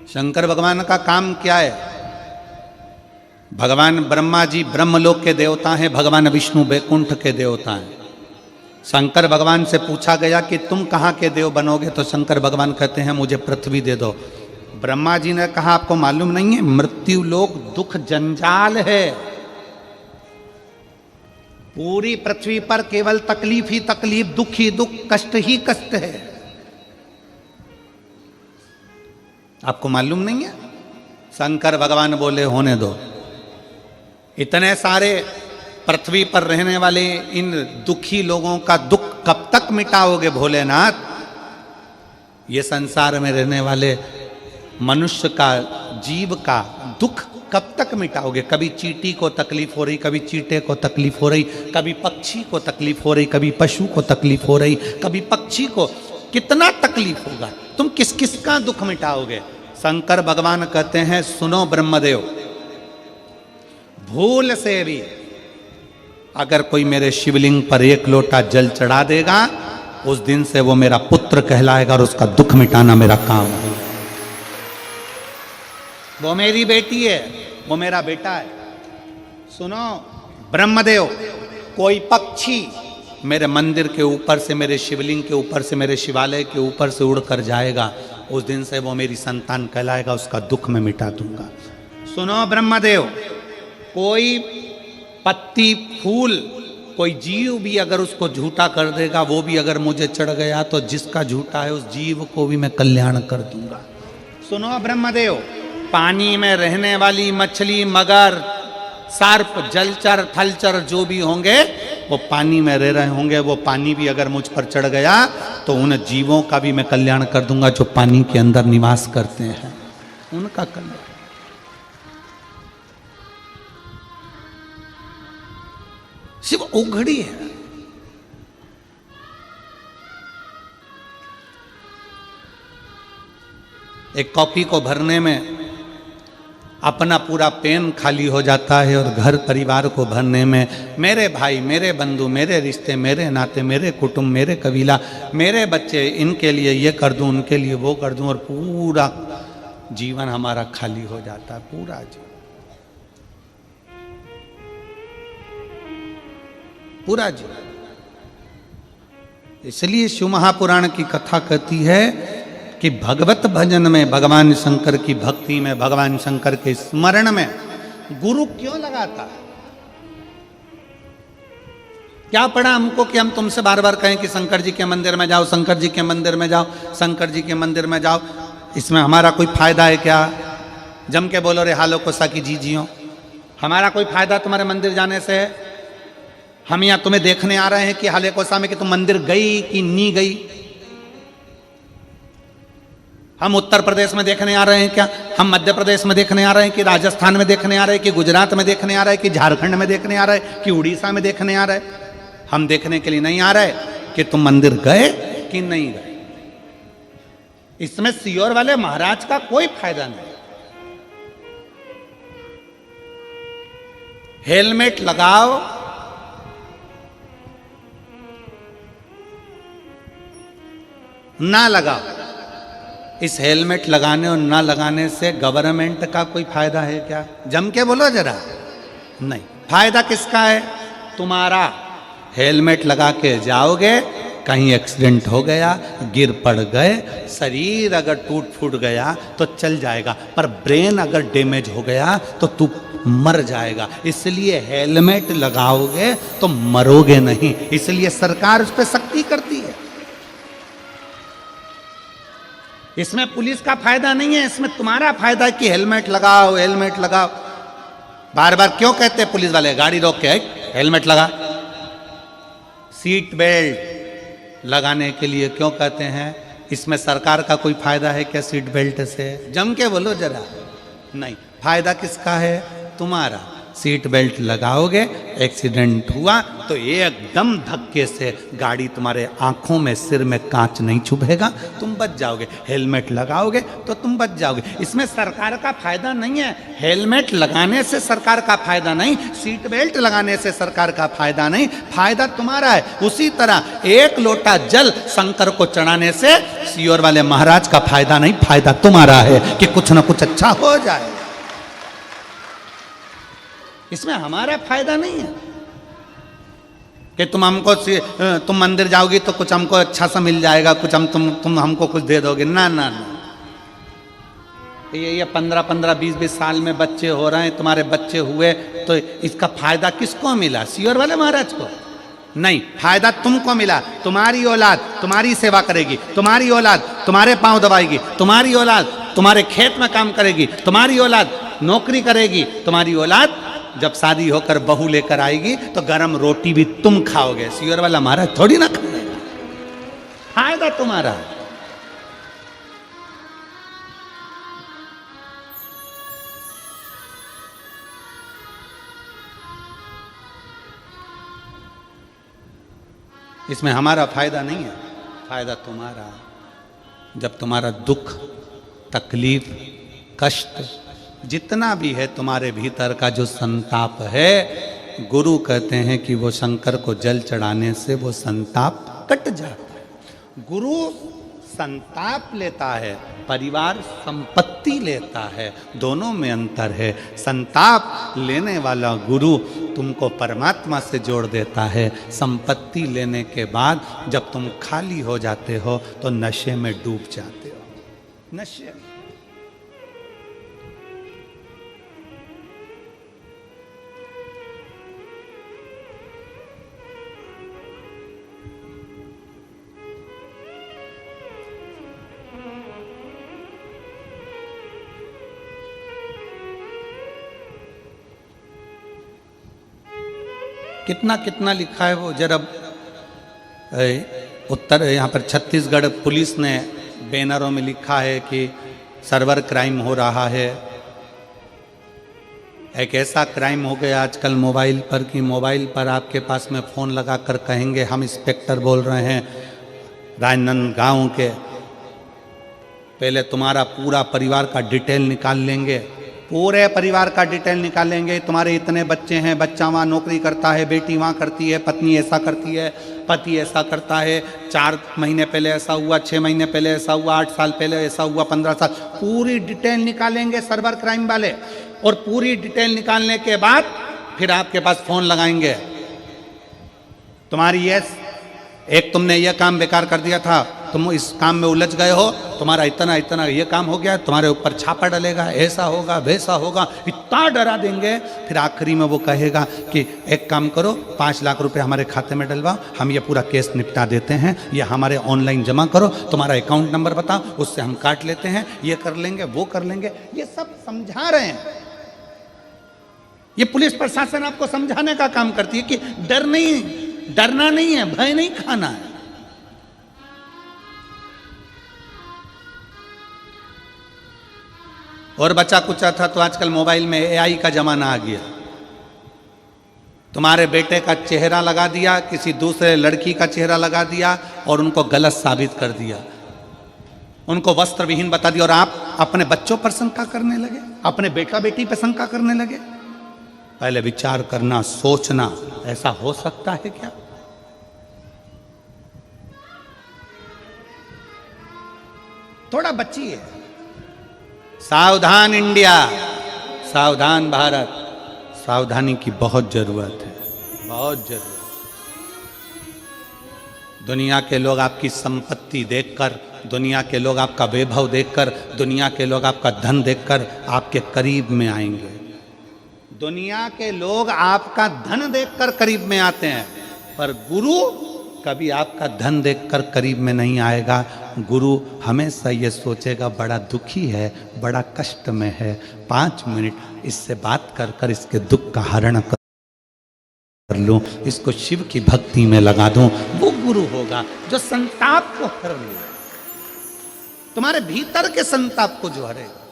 शंकर भगवान का काम क्या है? भगवान ब्रह्मा जी ब्रह्मलोक के देवता हैं, भगवान विष्णु वैकुंठ के देवता हैं। शंकर भगवान से पूछा गया कि तुम कहाँ के देव बनोगे, तो शंकर भगवान कहते हैं मुझे पृथ्वी दे दो। ब्रह्मा जी ने कहा आपको मालूम नहीं है, मृत्यु लोक दुख जंजाल है, पूरी पृथ्वी पर केवल तकलीफ ही तकलीफ, दुख ही दुख, कष्ट ही कष्ट है। आपको मालूम नहीं है? शंकर भगवान बोले होने दो, इतने सारे पृथ्वी पर रहने वाले इन दुखी लोगों का दुख कब तक मिटाओगे भोलेनाथ? ये संसार में रहने वाले मनुष्य का, जीव का दुख कब तक मिटाओगे? कभी चींटी को तकलीफ हो रही, कभी चींटे को तकलीफ हो रही, कभी पक्षी को तकलीफ हो रही, कभी पशु को तकलीफ हो रही, कभी पक्षी को, कितना तकलीफ होगा? तुम किस किस का दुख मिटाओगे? शंकर भगवान कहते हैं सुनो ब्रह्मदेव, भूल से भी अगर कोई मेरे शिवलिंग पर एक लोटा जल चढ़ा देगा, उस दिन से वो मेरा पुत्र कहलाएगा और उसका दुख मिटाना मेरा काम है। वो मेरी बेटी है, वो मेरा बेटा है। सुनो ब्रह्मदेव, कोई पक्षी मेरे मंदिर के ऊपर से, मेरे शिवलिंग के ऊपर से, मेरे शिवालय के ऊपर से उड़कर जाएगा, उस दिन से वो मेरी संतान कहलाएगा, उसका दुख मैं मिटा दूंगा। सुनो ब्रह्मदेव, कोई पत्ती फूल, कोई जीव भी अगर उसको झूठा कर देगा, वो भी अगर मुझे चढ़ गया, तो जिसका झूठा है उस जीव को भी मैं कल्याण कर दूंगा। सुनो ब्रह्मदेव, पानी में रहने वाली मछली, मगर, सर्प, जलचर, थलचर जो भी होंगे, वो पानी में रह रहे होंगे, वो पानी भी अगर मुझ पर चढ़ गया तो उन जीवों का भी मैं कल्याण कर दूंगा जो पानी के अंदर निवास करते हैं, उनका कल्याण। शिव उघड़ी है। एक कॉफी को भरने में अपना पूरा पेन खाली हो जाता है, और घर परिवार को भरने में मेरे भाई, मेरे बंधु, मेरे रिश्ते, मेरे नाते, मेरे कुटुंब, मेरे कबीला, मेरे बच्चे, इनके लिए ये कर दूं, उनके लिए वो कर दूं, और पूरा जीवन हमारा खाली हो जाता है, पूरा जीवन, पूरा जीवन। इसलिए शिव महापुराण की कथा कहती है कि भगवत भजन में, भगवान शंकर की भक्ति में, भगवान शंकर के स्मरण में गुरु क्यों लगाता है? क्या पड़ा हमको कि हम तुमसे बार बार कहें कि शंकर जी के मंदिर में जाओ, शंकर जी के मंदिर में जाओ, शंकर जी के मंदिर में जाओ? इसमें हमारा कोई फायदा है क्या? जम के बोलो रे हालो को साकी जी जियो, हमारा कोई फायदा तुम्हारे मंदिर जाने से है? हम यहाँ तुम्हें देखने आ रहे हैं कि हाले कोसा में कि तुम मंदिर गई कि नहीं गई? हम उत्तर प्रदेश में देखने आ रहे हैं क्या? हम मध्य प्रदेश में देखने आ रहे हैं कि राजस्थान में देखने आ रहे हैं कि गुजरात में देखने आ रहे हैं कि झारखंड में देखने आ रहे हैं कि उड़ीसा में देखने आ रहे हैं? हम देखने के लिए नहीं आ रहे कि तुम मंदिर गए कि नहीं गए। इसमें सियोर वाले महाराज का कोई फायदा नहीं। हेलमेट लगाओ, ना लगाओ, इस हेलमेट लगाने और ना लगाने से गवर्नमेंट का कोई फायदा है क्या? जम के बोलो जरा। नहीं, फायदा किसका है? तुम्हारा। हेलमेट लगा के जाओगे, कहीं एक्सीडेंट हो गया, गिर पड़ गए, शरीर अगर टूट फूट गया तो चल जाएगा, पर ब्रेन अगर डैमेज हो गया तो तू मर जाएगा। इसलिए हेलमेट लगाओगे तो मरोगे नहीं, इसलिए सरकार उस पर सख्ती करती है। इसमें पुलिस का फायदा नहीं है, इसमें तुम्हारा फायदा है कि हेलमेट लगाओ, हेलमेट लगाओ। बार बार क्यों कहते हैं पुलिस वाले गाड़ी रोक के हेलमेट लगा? सीट बेल्ट लगाने के लिए क्यों कहते हैं? इसमें सरकार का कोई फायदा है क्या सीट बेल्ट से? जम के बोलो जरा। नहीं, फायदा किसका है? तुम्हारा। सीट बेल्ट लगाओगे, एक्सीडेंट हुआ तो एकदम धक्के से गाड़ी तुम्हारे आंखों में, सिर में कांच नहीं चुभेगा, तुम बच जाओगे। हेलमेट लगाओगे तो तुम बच जाओगे। इसमें सरकार का फायदा नहीं है, हेलमेट लगाने से सरकार का फायदा नहीं, सीट बेल्ट लगाने से सरकार का फायदा नहीं, फायदा तुम्हारा है। उसी तरह एक लोटा जल शंकर को चढ़ाने से सीहोर वाले महाराज का फायदा नहीं, फायदा तुम्हारा है कि कुछ ना कुछ अच्छा हो जाए। इसमें हमारा फायदा नहीं है कि तुम मंदिर जाओगी तो कुछ हमको अच्छा सा मिल जाएगा, कुछ तुम हमको कुछ दे दोगे। ना ना ना, ये 15-15, 20-20 साल में बच्चे हो रहे हैं, तुम्हारे बच्चे हुए तो इसका फायदा किसको मिला? सीहोर वाले महाराज को नहीं, फायदा तुमको मिला। तुम्हारी औलाद तुम्हारी सेवा करेगी, तुम्हारी औलाद तुम्हारे पांव दबाएगी, तुम्हारी औलाद तुम्हारे खेत में काम करेगी, तुम्हारी औलाद नौकरी करेगी, तुम्हारी औलाद जब शादी होकर बहू लेकर आएगी तो गरम रोटी भी तुम खाओगे। सीहोर वाला महाराज थोड़ी ना खाएगा, फायदा तुम्हारा। इसमें हमारा फायदा नहीं है, फायदा तुम्हारा। जब तुम्हारा दुख, तकलीफ, कष्ट जितना भी है तुम्हारे भीतर का जो संताप है, गुरु कहते हैं कि वो शंकर को जल चढ़ाने से वो संताप कट जाता है। गुरु संताप लेता है, परिवार संपत्ति लेता है, दोनों में अंतर है। संताप लेने वाला गुरु तुमको परमात्मा से जोड़ देता है, संपत्ति लेने के बाद जब तुम खाली हो जाते हो तो नशे में डूब जाते हो। नशे कितना कितना लिखा है वो जरा। उत्तर यहाँ पर छत्तीसगढ़ पुलिस ने बैनरों में लिखा है कि सर्वर क्राइम हो रहा है। एक ऐसा क्राइम हो गया आजकल मोबाइल पर कि मोबाइल पर आपके पास में फ़ोन लगा कर कहेंगे हम इंस्पेक्टर बोल रहे हैं राजनांदगांव के। पहले तुम्हारा पूरा परिवार का डिटेल निकाल लेंगे, पूरे परिवार का डिटेल निकालेंगे। तुम्हारे इतने बच्चे हैं, बच्चा वहाँ नौकरी करता है, बेटी वहाँ करती है, पत्नी ऐसा करती है, पति ऐसा करता है, 4 महीने पहले ऐसा हुआ, 6 महीने पहले ऐसा हुआ, 8 साल पहले ऐसा हुआ, 15 साल, पूरी डिटेल निकालेंगे सर्वर क्राइम वाले। और पूरी डिटेल निकालने के बाद फिर आपके पास फ़ोन लगाएंगे, तुम्हारी एक तुमने यह काम बेकार कर दिया था, तुम इस काम में उलझ गए हो, तुम्हारा इतना इतना ये काम हो गया, तुम्हारे ऊपर छापा डलेगा, ऐसा होगा वैसा होगा, इतना डरा देंगे। फिर आखिरी में वो कहेगा कि एक काम करो, 5 लाख रुपए हमारे खाते में डलवाओ, हम ये पूरा केस निपटा देते हैं, ये हमारे ऑनलाइन जमा करो, तुम्हारा अकाउंट नंबर बताओ, उससे हम काट लेते हैं, ये कर लेंगे वो कर लेंगे। ये सब समझा रहे हैं, ये पुलिस प्रशासन आपको समझाने का काम करती है कि डरना नहीं है, भय नहीं खाना है। और बचा कुचा था तो आजकल मोबाइल में AI का जमाना आ गया। तुम्हारे बेटे का चेहरा लगा दिया, किसी दूसरे लड़की का चेहरा लगा दिया और उनको गलत साबित कर दिया, उनको वस्त्र विहीन बता दिया, और आप अपने बच्चों पर शंका करने लगे, अपने बेटा बेटी पर शंका करने लगे। पहले विचार करना, सोचना, ऐसा हो सकता है क्या? थोड़ा बचिए। सावधान इंडिया, सावधान भारत, सावधानी की बहुत जरूरत है, बहुत जरूरत। दुनिया के लोग आपकी संपत्ति देखकर, दुनिया के लोग आपका वैभव देखकर, दुनिया के लोग आपका धन देखकर आपके करीब में आएंगे। दुनिया के लोग आपका धन देखकर करीब में आते हैं, पर गुरु कभी आपका धन देखकर करीब में नहीं आएगा। गुरु हमेशा ये सोचेगा बड़ा दुखी है, बड़ा कष्ट में है, 5 मिनट इससे बात कर कर इसके दुख का हरण कर लूं, इसको शिव की भक्ति में लगा दूं। वो गुरु होगा जो संताप को हर ले, तुम्हारे भीतर के संताप को जो हरेगा।